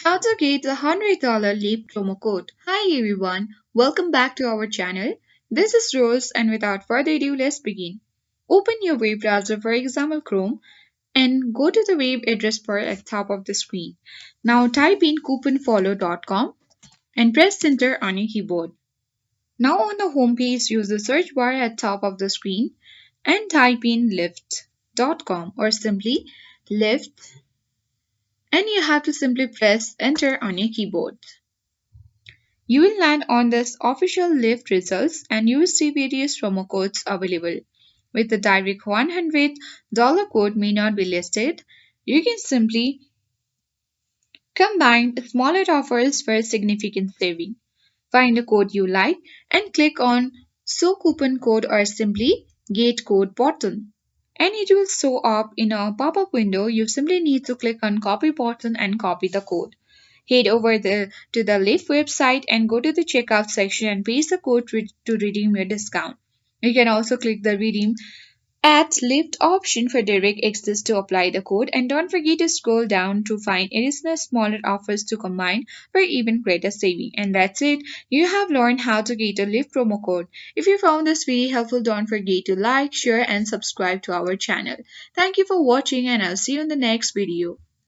How to get a $100 Leap promo code. Hi everyone, welcome back to our channel. This is Rose, and without further ado, let's begin. Open your web browser, for example Chrome, and go to the web address bar at the top of the screen. Now type in couponfollow.com and press enter on your keyboard. Now on the home page, use the search bar at top of the screen and type in Lyft.com or simply Lyft, and you have to simply press enter on your keyboard. You will land on this official Lyft results and you will see various promo codes available. With the direct $100 code may not be listed, you can simply combine smaller offers for significant saving. Find a code you like and click on Show Coupon Code or simply Get Code button. And it will show up in a pop-up window. You simply need to click on Copy button and copy the code. Head over to the Lyft website and go to the checkout section and paste the code to redeem your discount. You can also click the redeem at Lyft option for direct access to apply the code, and don't forget to scroll down to find additional smaller offers to combine for even greater saving. And that's it. You have learned how to get a Lyft promo code. If you found this video helpful, don't forget to like, share and subscribe to our channel. Thank you for watching, and I'll see you in the next video.